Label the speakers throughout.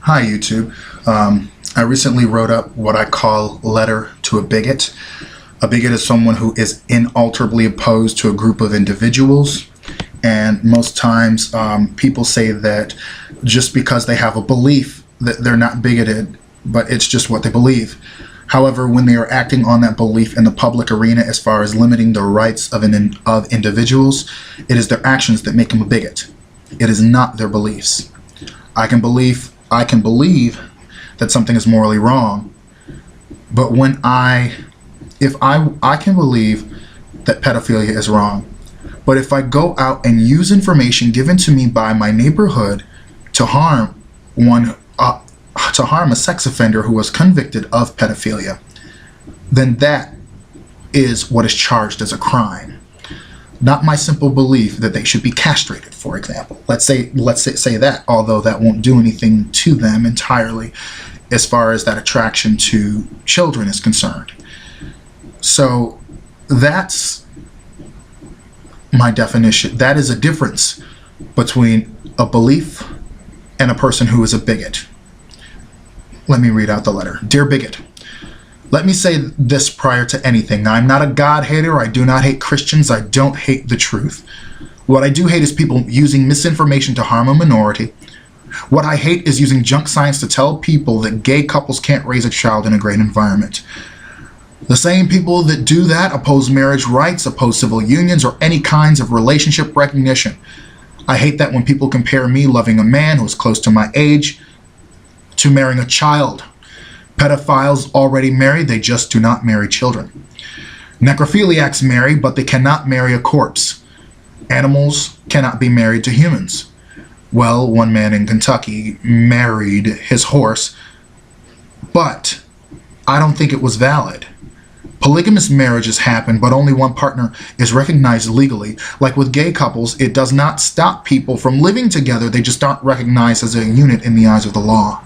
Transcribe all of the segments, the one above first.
Speaker 1: Hi YouTube. I recently wrote up what I call Letter to a Bigot. A bigot is someone who is inalterably opposed to a group of individuals, and most times people say that just because they have a belief that they're not bigoted, but it's just what they believe. However, when they are acting on that belief in the public arena as far as limiting the rights of individuals, it is their actions that make them a bigot. It is not their beliefs. I can believe that something is morally wrong, but if I can believe that pedophilia is wrong, but if I go out and use information given to me by my neighborhood to harm a sex offender who was convicted of pedophilia, then that is what is charged as a crime. Not my simple belief that they should be castrated, for example. Let's say that, although that won't do anything to them entirely as far as that attraction to children is concerned. So that's my definition. That is a difference between a belief and a person who is a bigot. Let me read out the letter. Dear Bigot, let me say this prior to anything. I'm not a God hater. I do not hate Christians. I don't hate the truth. What I do hate is people using misinformation to harm a minority. What I hate is using junk science to tell people that gay couples can't raise a child in a great environment. The same people that do that oppose marriage rights, oppose civil unions, or any kinds of relationship recognition. I hate that when people compare me loving a man who is close to my age to marrying a child. Pedophiles already marry, they just do not marry children. Necrophiliacs marry, but they cannot marry a corpse. Animals cannot be married to humans. Well, one man in Kentucky married his horse, but I don't think it was valid. Polygamous marriages happen, but only one partner is recognized legally. Like with gay couples, it does not stop people from living together, they just aren't recognized as a unit in the eyes of the law.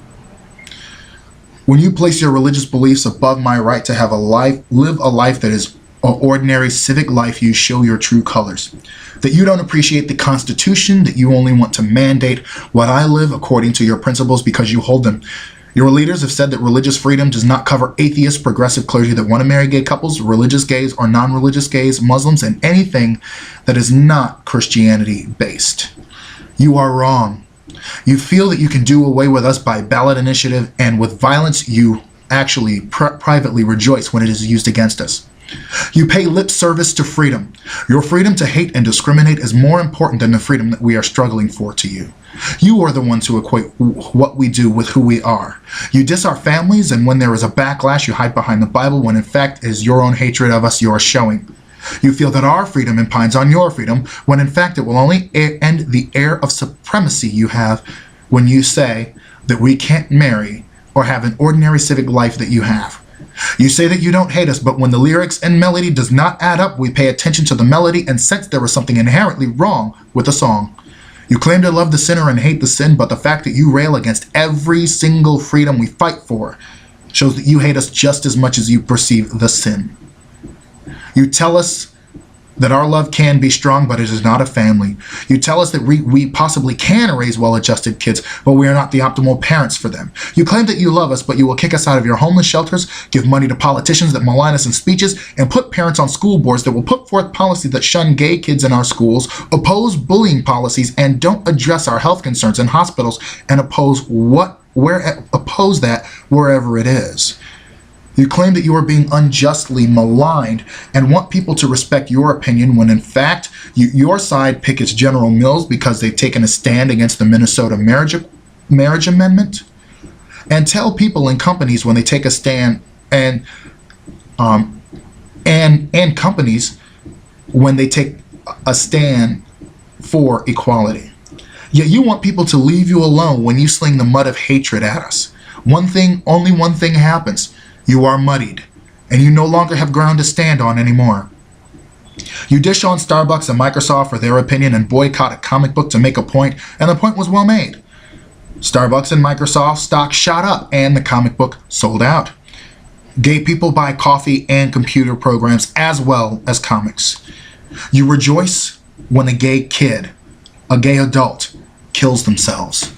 Speaker 1: When you place your religious beliefs above my right to live a life that is an ordinary civic life, you show your true colors. That you don't appreciate the Constitution, that you only want to mandate what I live according to your principles because you hold them. Your leaders have said that religious freedom does not cover atheist, progressive clergy that want to marry gay couples, religious gays or non-religious gays, Muslims, and anything that is not Christianity based. You are wrong. You feel that you can do away with us by ballot initiative, and with violence you actually privately rejoice when it is used against us. You pay lip service to freedom. Your freedom to hate and discriminate is more important than the freedom that we are struggling for to you. You are the ones who equate what we do with who we are. You diss our families, and when there is a backlash you hide behind the Bible when in fact it is your own hatred of us you are showing. You feel that our freedom impinges on your freedom, when in fact it will only end the air of supremacy you have when you say that we can't marry or have an ordinary civic life that you have. You say that you don't hate us, but when the lyrics and melody does not add up, we pay attention to the melody and sense there is something inherently wrong with the song. You claim to love the sinner and hate the sin, but the fact that you rail against every single freedom we fight for shows that you hate us just as much as you perceive the sin. You tell us that our love can be strong, but it is not a family. You tell us that we possibly can raise well-adjusted kids, but we are not the optimal parents for them. You claim that you love us, but you will kick us out of your homeless shelters, give money to politicians that malign us in speeches, and put parents on school boards that will put forth policies that shun gay kids in our schools, oppose bullying policies, and don't address our health concerns in hospitals, and oppose that wherever it is. You claim that you are being unjustly maligned and want people to respect your opinion when in fact your side pickets General Mills because they've taken a stand against the Minnesota marriage amendment, and tell people in companies when they take a stand and companies when they take a stand for equality. Yet you want people to leave you alone when you sling the mud of hatred at us. Only one thing happens. You are muddied, and you no longer have ground to stand on anymore. You dish on Starbucks and Microsoft for their opinion and boycott a comic book to make a point, and the point was well made. Starbucks and Microsoft stock shot up, and the comic book sold out. Gay people buy coffee and computer programs as well as comics. You rejoice when a gay kid, a gay adult, kills themselves.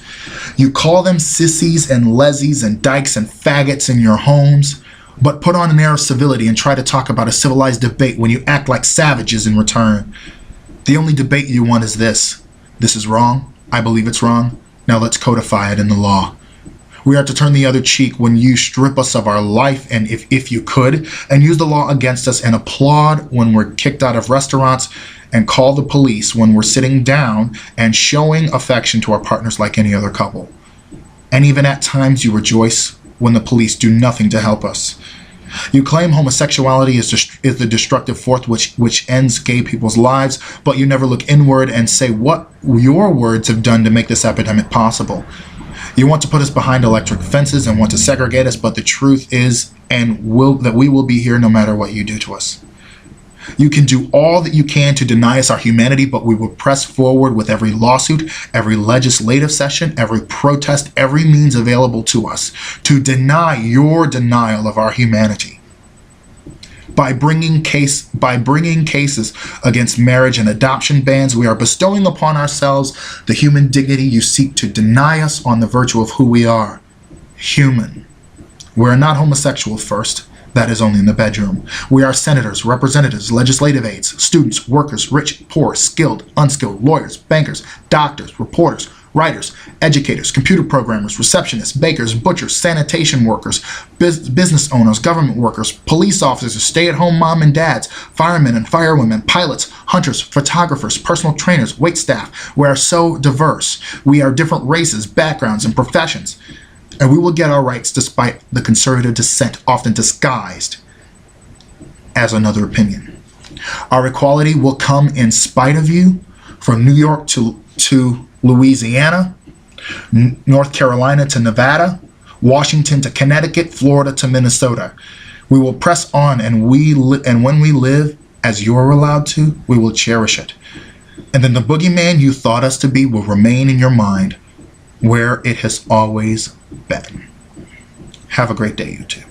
Speaker 1: You call them sissies and lessies and dykes and faggots in your homes, but put on an air of civility and try to talk about a civilized debate when you act like savages in return. The only debate you want is this. This is wrong. I believe it's wrong. Now let's codify it in the law. We are to turn the other cheek when you strip us of our life, and if you could, and use the law against us, and applaud when we're kicked out of restaurants, and call the police when we're sitting down, and showing affection to our partners like any other couple. And even at times you rejoice when the police do nothing to help us. You claim homosexuality is the destructive force which ends gay people's lives, but you never look inward and say what your words have done to make this epidemic possible. You want to put us behind electric fences and want to segregate us, but the truth is that we will be here no matter what you do to us. You can do all that you can to deny us our humanity, but we will press forward with every lawsuit, every legislative session, every protest, every means available to us to deny your denial of our humanity. By bringing cases against marriage and adoption bans, we are bestowing upon ourselves the human dignity you seek to deny us on the virtue of who we are, human. We are not homosexual first. That is only in the bedroom. We are senators, representatives, legislative aides, students, workers, rich, poor, skilled, unskilled, lawyers, bankers, doctors, reporters, writers, educators, computer programmers, receptionists, bakers, butchers, sanitation workers, business owners, government workers, police officers, stay-at-home mom and dads, firemen and firewomen, pilots, hunters, photographers, personal trainers, waitstaff. We are so diverse. We are different races, backgrounds, and professions. And we will get our rights despite the conservative dissent, often disguised as another opinion. Our equality will come in spite of you, from New York to Louisiana, North Carolina to Nevada, Washington to Connecticut, Florida to Minnesota. We will press on, and when we live as you're allowed to, we will cherish it. And then the boogeyman you thought us to be will remain in your mind, where it has always been. Have a great day, you two.